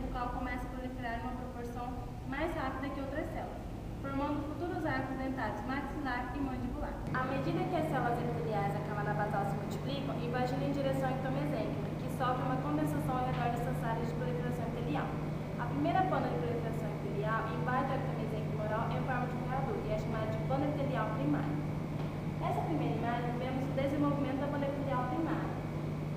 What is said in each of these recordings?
bucal começa a proliferar em uma proporção mais rápida que outras células, formando futuros arcos dentários maxilar e mandibular. À medida que as células epiteliais da camada basal se multiplicam, imaginam em direção ectomesênquica, que sofre uma condensação ao redor dessas áreas de proliferação epitelial. A primeira banda de proliferação epitelial invade o ectomesênquico oral em forma de ferradura e é chamada de banda epitelial primária. Nessa primeira imagem, vemos o desenvolvimento da banda epitelial primária.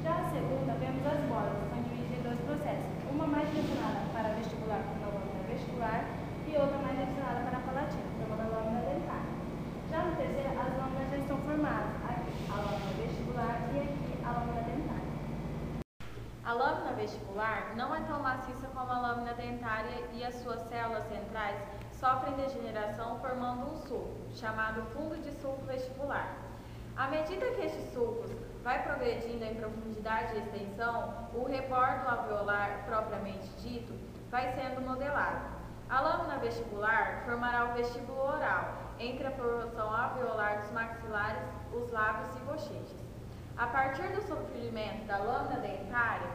Já a segunda, vemos as bordas, que são divididas em dois processos, uma mais direcionada para a vestibular, formando a lâmina vestibular, e outra mais direcionada para a palatina, formando a lâmina dentária. Já no terceiro, as lâminas já estão formadas, aqui a lâmina vestibular e aqui a lâmina dentária. A lâmina vestibular não é tão maciça como a lâmina dentária e as suas células centrais sofrem degeneração formando um sulco, chamado fundo de sulco vestibular. À medida que estes sulcos vai progredindo em profundidade e extensão, o rebordo alveolar propriamente dito vai sendo modelado. A lâmina vestibular formará o vestíbulo oral, entre a porção alveolar dos maxilares, os lábios e bochechas. A partir do surgimento da lâmina dentária,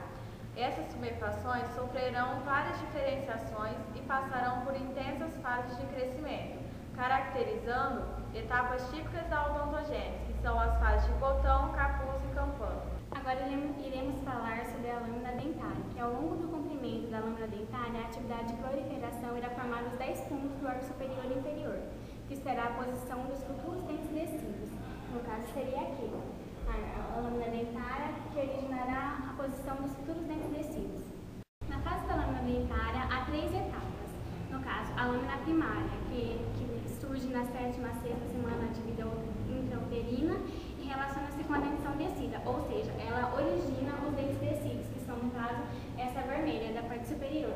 essas tumefações sofrerão várias diferenciações e passarão por intensas fases de crescimento, caracterizando etapas típicas da odontogênese, que são as fases de botão, capuz e campana. Agora iremos falar sobre a lâmina dentária, que ao longo do comprimento da lâmina dentária, a atividade de proliferação irá formar os 10 pontos do arco superior e inferior, que será a posição dos futuros dentes descidos. No caso, seria aqui. A lâmina dentária, que originará a posição dos futuros dentes descidos. Na fase da lâmina dentária, há 3 etapas. No caso, a lâmina primária, que surge na 7ª a 6ª semana de vida intrauterina e relaciona-se com a dentição descida, ou seja, ela origina os dentes descidos, que são, no caso, essa vermelha da parte superior.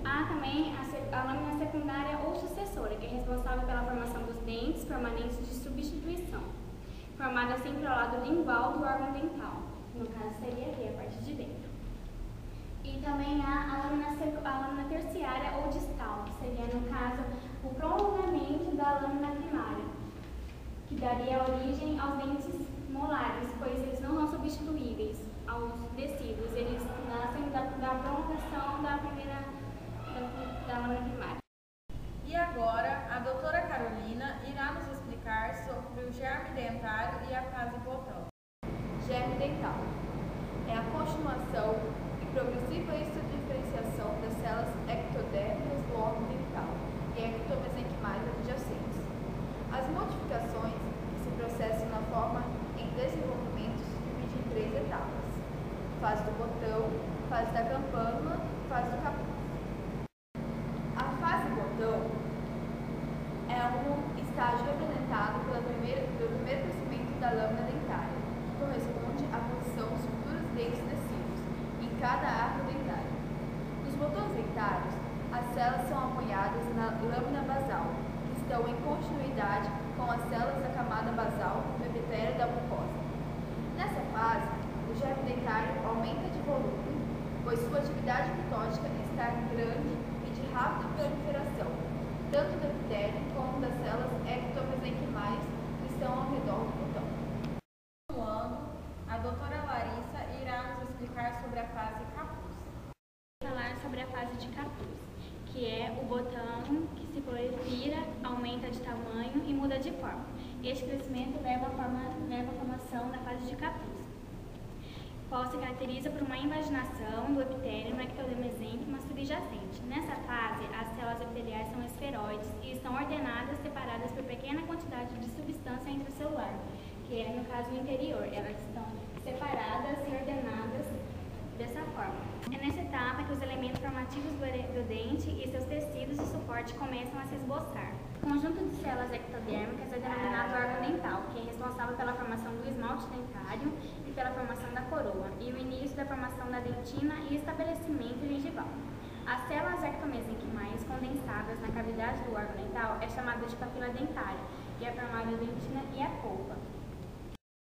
Há também a lâmina secundária ou sucessora, que é responsável pela formação dos dentes permanentes de substituição, formada sempre ao lado lingual do órgão dental. No caso, seria aqui, a parte de dentro. E também há a lâmina terciária ou distal, que seria, no caso, o prolongamento da lâmina primária, que daria origem aos dentes molares, pois eles não são substituíveis aos descidos, eles nascem da prolongação da lâmina primária. E agora, a doutora Carolina irá nos explicar sobre o germe dentário e a fase botão. Germe dental é a continuação e progressiva diferenciação das células ectodérmicas do órgão dental e ectomesenquimais adjacentes. As modificações que se processam na forma em desenvolvimento se dividem em 3 etapas: fase do botão, fase da campânula e fase do capuz. A fase botão é um estágio representado pelo primeiro crescimento da lâmina dentária, que corresponde à posição dos futuros dentes descidos em cada arco dentário. Nos botões dentários, as células são apoiadas na lâmina basal, que estão em continuidade com as células da camada basal do epitélio da mucosa. Nessa fase, o germe dentário aumenta de volume, pois sua atividade mitótica está grande e de rápida proliferação, tanto do epitélio como das células ectomesenquimais que estão ao redor do botão. Continuando, a doutora Larissa irá nos explicar sobre a fase capuz. Vou falar sobre a fase de capuz, que é o botão que se prolifera, aumenta de tamanho e muda de forma. Este crescimento leva à formação da fase de capuz, qual se caracteriza por uma invaginação do epitélio no ectomesenquima subjacente. Nessa fase, as células epiteliais são esferoides e estão ordenadas, separadas por pequena quantidade de substância intracelular, que é, no caso, o interior. Elas estão separadas e ordenadas dessa forma. É nessa etapa que os elementos formativos do dente e seus tecidos de suporte começam a se esboçar. O conjunto de células ectodérmicas é denominado órgão dental, que é responsável pela formação do esmalte dentário e pela formação da coroa, e o início da formação da dentina e estabelecimento gengival. As células ectomesenquimais condensadas na cavidade do órgão dental é chamada de papila dentária, e é formada a dentina e a polpa.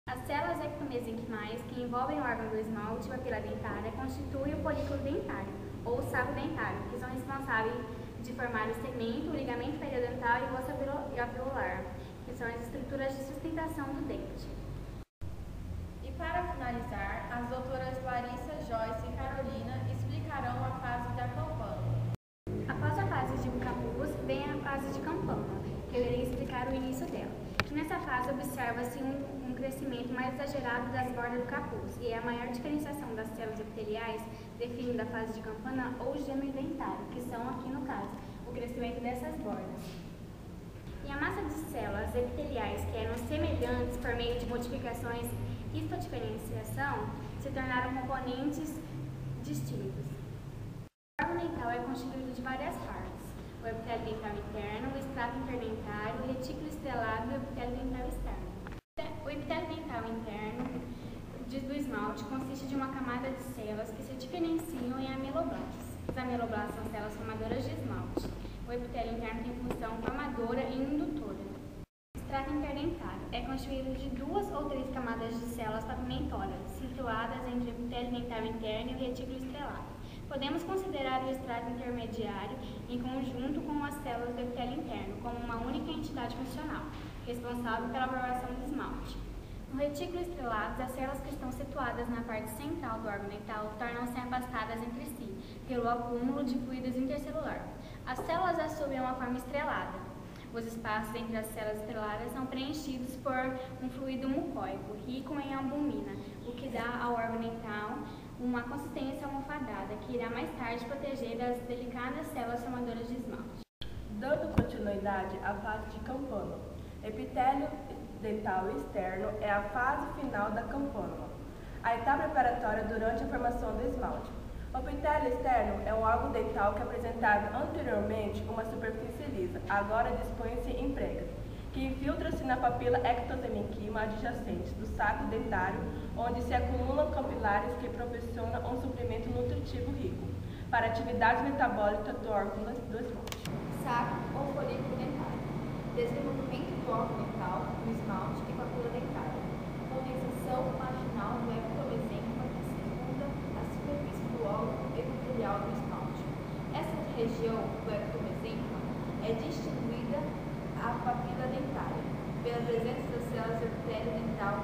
As células ectomesenquimais que envolvem o órgão do esmalte e papila dentária constituem o folículo dentário, ou saco dentário, que são responsáveis de formar o segmento, o ligamento periodontal e o osso alveolar, que são as estruturas de sustentação do dente. E para finalizar, as doutoras Larissa, Joyce e Carolina explicarão a fase da campânula. caso, observa-se um crescimento mais exagerado das bordas do capuz e é a maior diferenciação das células epiteliais definindo a fase de campana ou gêmeo dentário, que são aqui no caso, o crescimento dessas bordas. E a massa de células epiteliais que eram semelhantes por meio de modificações histodiferenciação se tornaram componentes distintos. O órgão dental é constituído de várias partes: o epitélio dental interno, o extrato interdentário, o retículo estrelado e o epitélio dental externo. O epitélio dental interno do esmalte consiste de uma camada de células que se diferenciam em ameloblastos. Os ameloblastos são células formadoras de esmalte. O epitélio interno tem função formadora e indutora. O extrato interdentário é constituído de 2 ou 3 camadas de células pavimentosas, situadas entre o epitélio dental interno e o retículo estrelado. Podemos considerar o extrato intermediário em conjunto com as células do epitélio interno como uma única entidade funcional, responsável pela formação do esmalte. No retículo estrelado, as células que estão situadas na parte central do órgão dental tornam-se afastadas entre si pelo acúmulo de fluidos intercelular. As células assumem uma forma estrelada. Os espaços entre as células estreladas são preenchidos por um fluido mucóico, rico em albumina, o que dá ao órgão dental uma consistência almofadada, que irá mais tarde proteger as delicadas células formadoras de esmalte. Dando continuidade à fase de campânula, epitélio dental externo é a fase final da campânula, a etapa preparatória durante a formação do esmalte. O epitélio externo é um órgão dental que apresentava anteriormente uma superfície lisa, agora dispõe-se em pregas, que infiltra-se na papila ectosemenquima adjacente do saco dentário, onde se acumulam capilares que proporcionam um suprimento nutritivo rico para a atividade metabólica do órgão do esmalte. Saco ou folículo dentário. Desenvolvimento do órgão dental, do esmalte e papila dentária. Condensação marginal do ectomesênquima que circunda a superfície do órgão epitelial do esmalte. Essa região do ectomesênquima é distinguida à papila dentária pela presença das células do epitélio dental